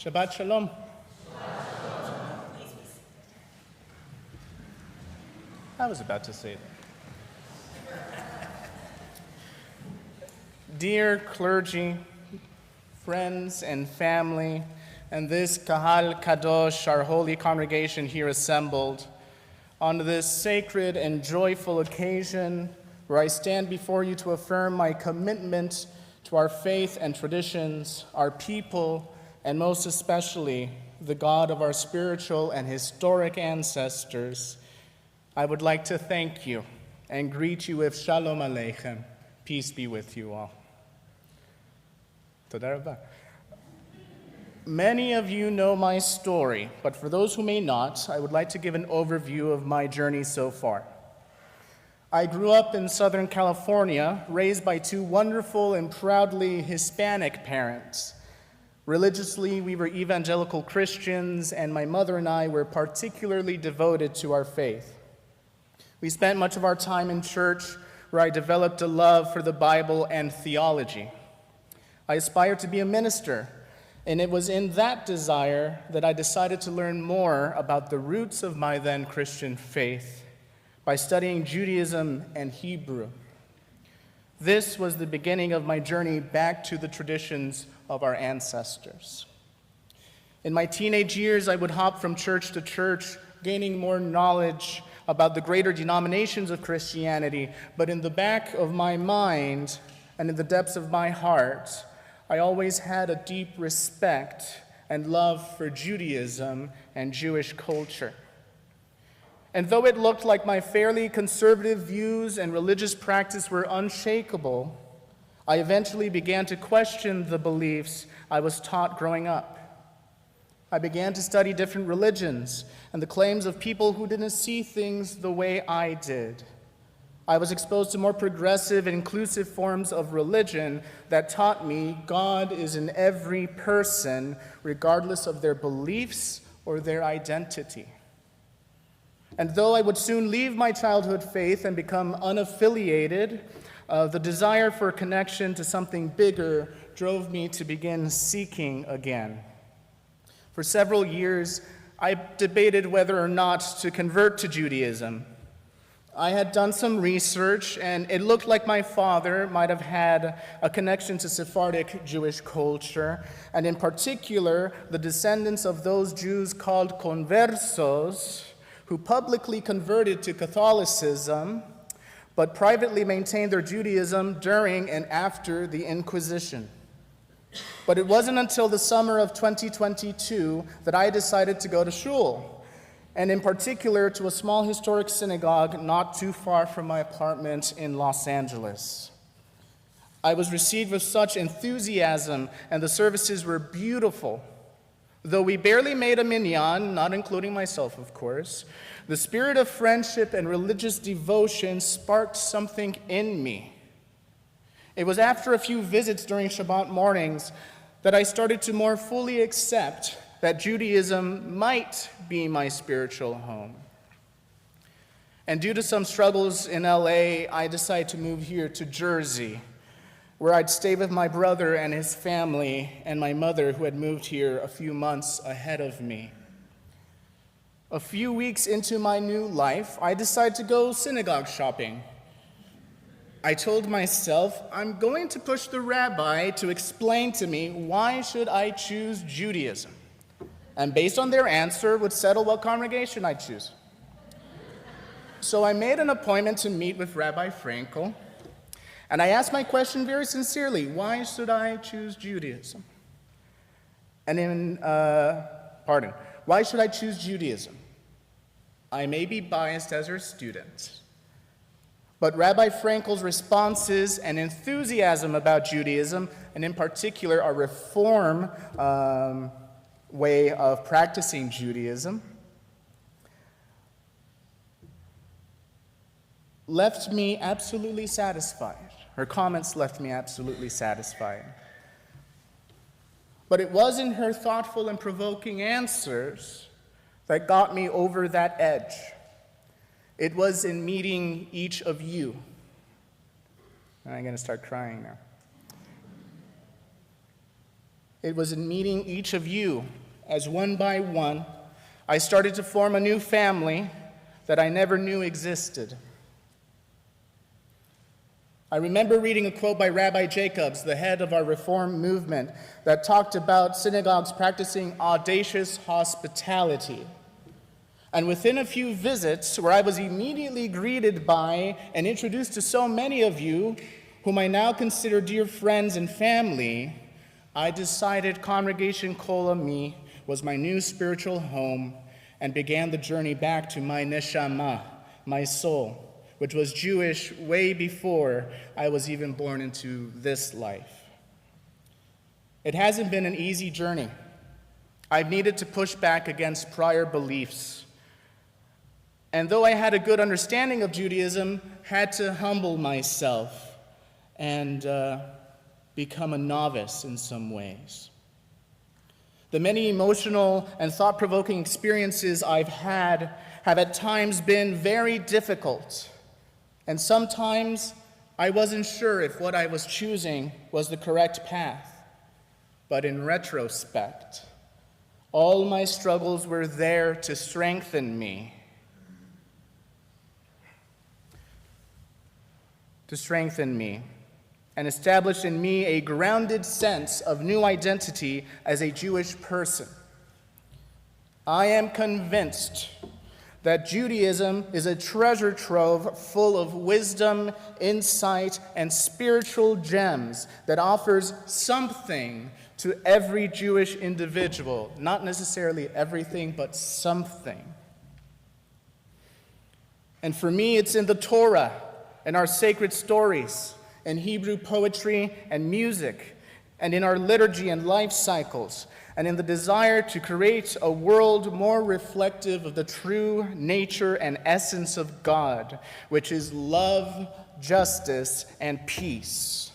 Shabbat Shalom. I was about to say that. Dear clergy, friends and family, and this Kahal Kadosh, our holy congregation here assembled, on this sacred and joyful occasion where I stand before you to affirm my commitment to our faith and traditions, our people, and most especially the God of our spiritual and historic ancestors, I would like to thank you and greet you with Shalom Aleichem. Peace be with you all. Toda rabah. Many of you know my story, but for those who may not, I would like to give an overview of my journey so far. I grew up in Southern California, raised by two wonderful and proudly Hispanic parents. Religiously, we were evangelical Christians, and my mother and I were particularly devoted to our faith. We spent much of our time in church, where I developed a love for the Bible and theology. I aspired to be a minister, and it was in that desire that I decided to learn more about the roots of my then Christian faith by studying Judaism and Hebrew. This was the beginning of my journey back to the traditions of our ancestors. In my teenage years, I would hop from church to church, gaining more knowledge about the greater denominations of Christianity, but in the back of my mind and in the depths of my heart, I always had a deep respect and love for Judaism and Jewish culture. And though it looked like my fairly conservative views and religious practice were unshakable, I eventually began to question the beliefs I was taught growing up. I began to study different religions and the claims of people who didn't see things the way I did. I was exposed to more progressive and inclusive forms of religion that taught me God is in every person, regardless of their beliefs or their identity. And though I would soon leave my childhood faith and become unaffiliated, the desire for a connection to something bigger drove me to begin seeking again. For several years, I debated whether or not to convert to Judaism. I had done some research, and it looked like my father might have had a connection to Sephardic Jewish culture, and in particular, the descendants of those Jews called conversos, who publicly converted to Catholicism, but privately maintained their Judaism during and after the Inquisition. But it wasn't until the summer of 2022 that I decided to go to shul, and in particular to a small historic synagogue not too far from my apartment in Los Angeles. I was received with such enthusiasm, and the services were beautiful. Though we barely made a minyan, not including myself, of course, the spirit of friendship and religious devotion sparked something in me. It was after a few visits during Shabbat mornings that I started to more fully accept that Judaism might be my spiritual home. And due to some struggles in LA, I decided to move here to Jersey, where I'd stay with my brother and his family and my mother, who had moved here a few months ahead of me. A few weeks into my new life, I decided to go synagogue shopping. I told myself, I'm going to push the rabbi to explain to me why should I choose Judaism, and based on their answer would settle what congregation I'd choose. So I made an appointment to meet with Rabbi Frankel, and I asked my question very sincerely, why should I choose Judaism? Why should I choose Judaism? I may be biased as her student, but Rabbi Frankel's responses and enthusiasm about Judaism, and in particular our reform way of practicing Judaism, left me absolutely satisfied. Her comments left me absolutely satisfied. But it was in her thoughtful and provoking answers that got me over that edge. It was in meeting each of you. And I'm going to start crying now. It was in meeting each of you as one by one, I started to form a new family that I never knew existed. I remember reading a quote by Rabbi Jacobs, the head of our Reform movement, that talked about synagogues practicing audacious hospitality. And within a few visits, where I was immediately greeted by and introduced to so many of you, whom I now consider dear friends and family, I decided Congregation Kol Ami was my new spiritual home and began the journey back to my neshama, my soul, which was Jewish way before I was even born into this life. It hasn't been an easy journey. I've needed to push back against prior beliefs. And though I had a good understanding of Judaism, had to humble myself and become a novice in some ways. The many emotional and thought-provoking experiences I've had have at times been very difficult. And sometimes I wasn't sure if what I was choosing was the correct path. But in retrospect, all my struggles were there to strengthen me. And establish in me a grounded sense of new identity as a Jewish person. I am convinced that Judaism is a treasure trove full of wisdom, insight, and spiritual gems that offers something to every Jewish individual. Not necessarily everything, but something. And for me, it's in the Torah and our sacred stories, in Hebrew poetry and music, and in our liturgy and life cycles, and in the desire to create a world more reflective of the true nature and essence of God, which is love, justice, and peace.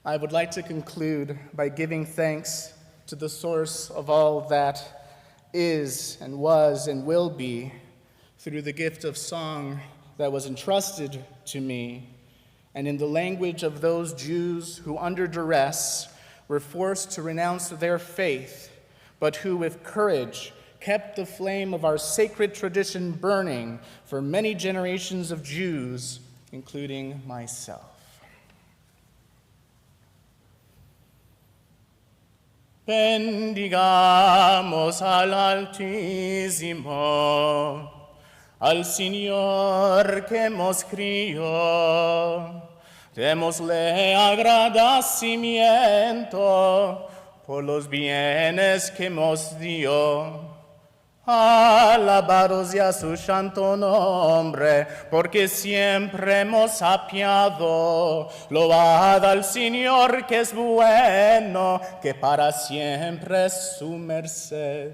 I would like to conclude by giving thanks to the source of all that is and was and will be through the gift of song that was entrusted to me, and in the language of those Jews who, under duress, were forced to renounce their faith, but who, with courage, kept the flame of our sacred tradition burning for many generations of Jews, including myself. Bendigamos al Altísimo, al Señor que nos crió, démosle agradecimiento por los bienes que nos dio. Alabados sea su santo nombre, porque siempre hemos apiado. Load al Señor que es bueno, que para siempre es su merced.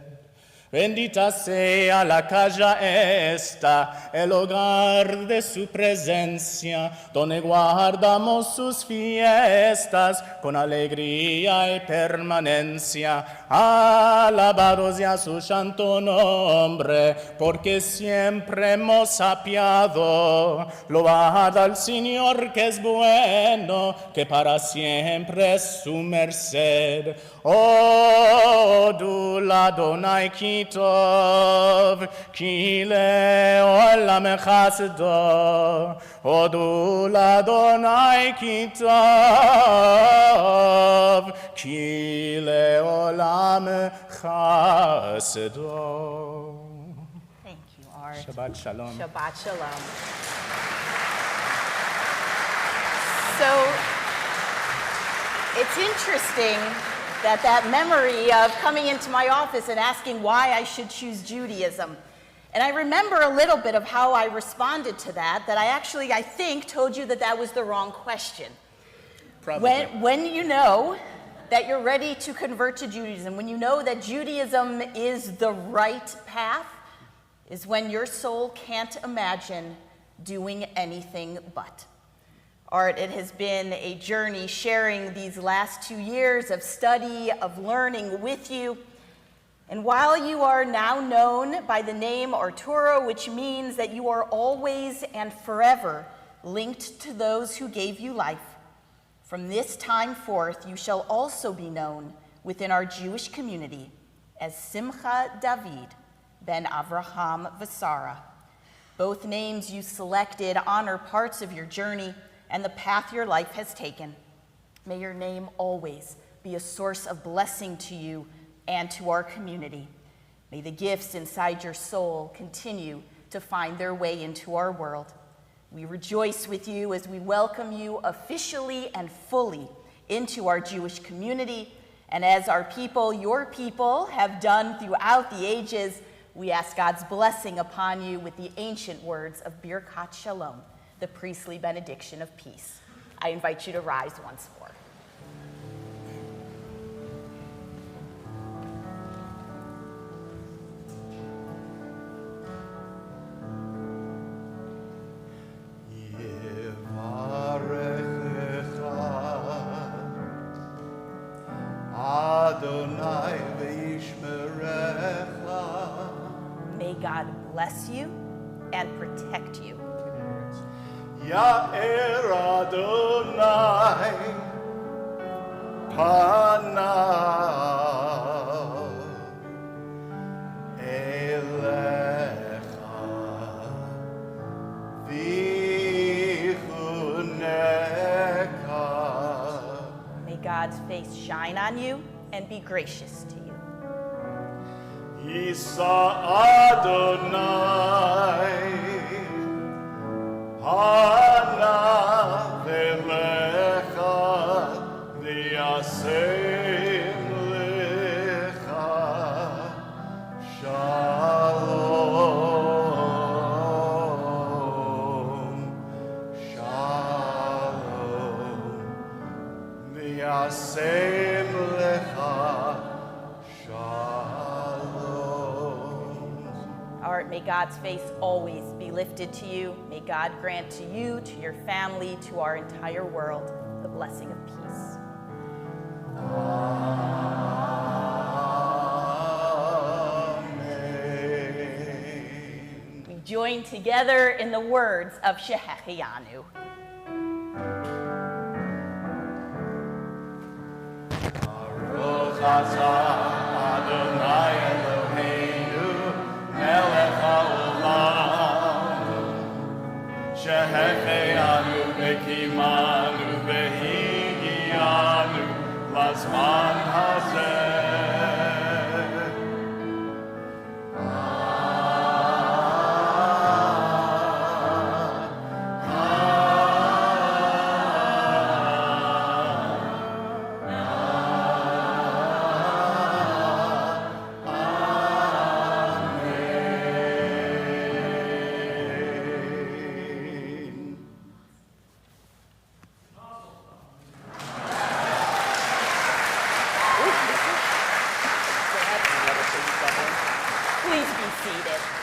Bendita sea la casa esta, el hogar de su presencia, donde guardamos sus fiestas con alegría y permanencia. Alabado sea su santo nombre, porque siempre hemos apiado. Load al Señor que es bueno, que para siempre es su merced. Oh, du Ladonai Kitov, ki leolam chasdo. Oh, du Ladonai Kitov, ki leolam chasdo. Thank you, Art. Shabbat shalom. Shabbat shalom. So, it's interesting that memory of coming into my office and asking why I should choose Judaism. And I remember a little bit of how I responded to that I think, told you that was the wrong question. Probably. When you know that you're ready to convert to Judaism, when you know that Judaism is the right path, is when your soul can't imagine doing anything but. Art, it has been a journey sharing these last 2 years of study, of learning with you. And while you are now known by the name Arturo, which means that you are always and forever linked to those who gave you life, From this time forth, you shall also be known within our Jewish community as Simcha David ben Avraham Vasara. Both names you selected honor parts of your journey and the path your life has taken. May your name always be a source of blessing to you and to our community. May the gifts inside your soul continue to find their way into our world. We rejoice with you as we welcome you officially and fully into our Jewish community. And as our people, your people, have done throughout the ages, we ask God's blessing upon you with the ancient words of Birkat Shalom, the priestly benediction of peace. I invite you to rise once more. May God bless you and protect you. Ya'er Adonai panav elecha v'chuneka. May God's face shine on you and be gracious to you. Yisa Adonai panav elecha v'yasem lecha shalom shalom v'yasem lecha May God's face always be lifted to you. May God grant to you, to your family, to our entire world, the blessing of peace. Amen. We join together in the words of Shehechianu. Baruch atah Adonai Eloheinu melech haolam shehechianu v'kimanu v'higianu lazman hazeh. Please be seated.